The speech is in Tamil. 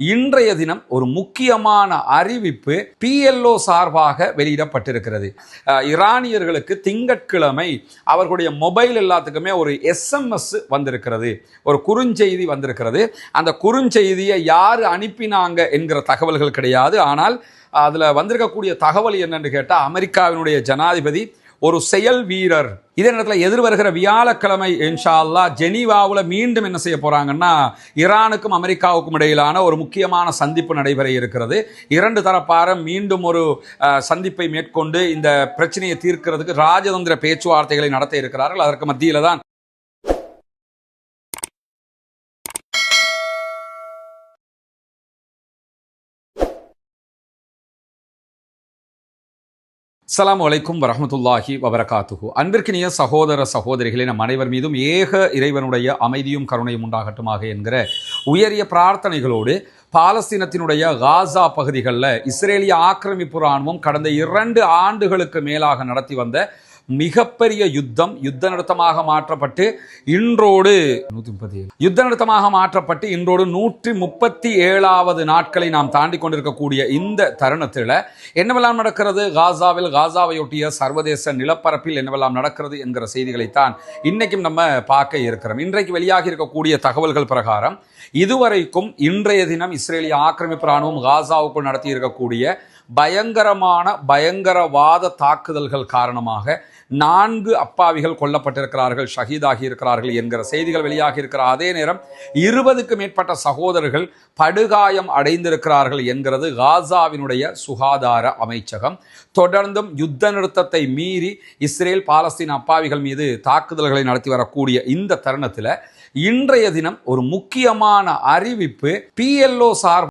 இன்றைய தினம் ஒரு முக்கியமான அறிவிப்பு PLO சார்பாக வெளியிடப்பட்டிருக்கிறது. ஈரானியர்களுக்கு திங்கட்கிழமை அவர்களுடைய மொபைல் எல்லாத்துக்குமே ஒரு SMS வந்திருக்கிறது, ஒரு குறுஞ்செய்தி வந்திருக்கிறது. அந்த குறுஞ்செய்தியை யார் அனுப்பினாங்க என்கிற தகவல்கள் கிடையாது. ஆனால் அதில் வந்திருக்கக்கூடிய தகவல் என்னன்னு கேட்டால், அமெரிக்காவினுடைய ஜனாதிபதி ஒரு செயல் வீரர். இதே நேரத்தில் எதிர்வருகிற வியாழக்கிழமை இன்ஷா அல்லாஹ் ஜெனீவாவில் மீண்டும் என்ன செய்ய போறாங்கன்னா, ஈரானுக்கும் அமெரிக்காவுக்கும் இடையிலான ஒரு முக்கியமான சந்திப்பு நடைபெற இருக்கிறது. இரண்டு தரப்பார மீண்டும் ஒரு சந்திப்பை மேற்கொண்டு இந்த பிரச்சனையை தீர்க்கிறதுக்கு ராஜதந்திர பேச்சுவார்த்தைகளை நடத்த இருக்கிறார்கள். அதற்கு மத்தியில தான் அஸ்ஸலாமு அலைக்கும் வரஹ்மத்துல்லாஹி வபரகாத்துஹு. அன்பிற்கினிய சகோதர சகோதரிகளே, நம் அனைவர் மீதும் ஏக இறைவனுடைய அமைதியும் கருணையும் உண்டாகட்டுமாக என்கிற உயரிய பிரார்த்தனைகளோடு, பாலஸ்தீனத்தினுடைய காசா பகுதிகளில் இஸ்ரேலிய ஆக்கிரமிப்பு இராணுவம் கடந்த 2 ஆண்டுகளுக்கு மேலாக நடத்தி வந்த மிகப்பெரிய யுத்தம் யுத்த நிறுத்தமாக மாற்றப்பட்டு இன்றோடு 137வது நாட்களை நாம் தாண்டி கொண்டிருக்கக்கூடிய இந்த தருணத்தில் என்னவெல்லாம் நடக்கிறது, காசாவையொட்டிய சர்வதேச நிலப்பரப்பில் என்னவெல்லாம் நடக்கிறது என்கிற செய்திகளைத்தான் இன்னைக்கும் நம்ம பார்க்க இருக்கிறோம். இன்றைக்கு வெளியாகி இருக்கக்கூடிய தகவல்கள் பிரகாரம் இதுவரைக்கும் இன்றைய தினம் இஸ்ரேலிய ஆக்கிரமிப்பு இராணுவம் காசாவுக்குள் நடத்தி இருக்கக்கூடிய பயங்கரவாத தாக்குதல்கள் காரணமாக 4 அப்பாவிகள் கொல்லப்பட்டிருக்கிறார்கள், ஷஹீதாகி இருக்கிறார்கள் என்கிற செய்திகள் வெளியாகி இருக்கிற அதே நேரம் 20க்கு மேற்பட்ட சகோதரர்கள் படுகாயம் அடைந்திருக்கிறார்கள் என்கிறது காசாவினுடைய சுகாதார அமைச்சகம். தொடர்ந்தும் யுத்த நிறுத்தத்தை மீறி இஸ்ரேல் பாலஸ்தீன் அப்பாவிகள் மீது தாக்குதல்களை நடத்தி வரக்கூடிய இந்த தருணத்தில் இன்றைய தினம் ஒரு முக்கியமான அறிவிப்பு PLO சார்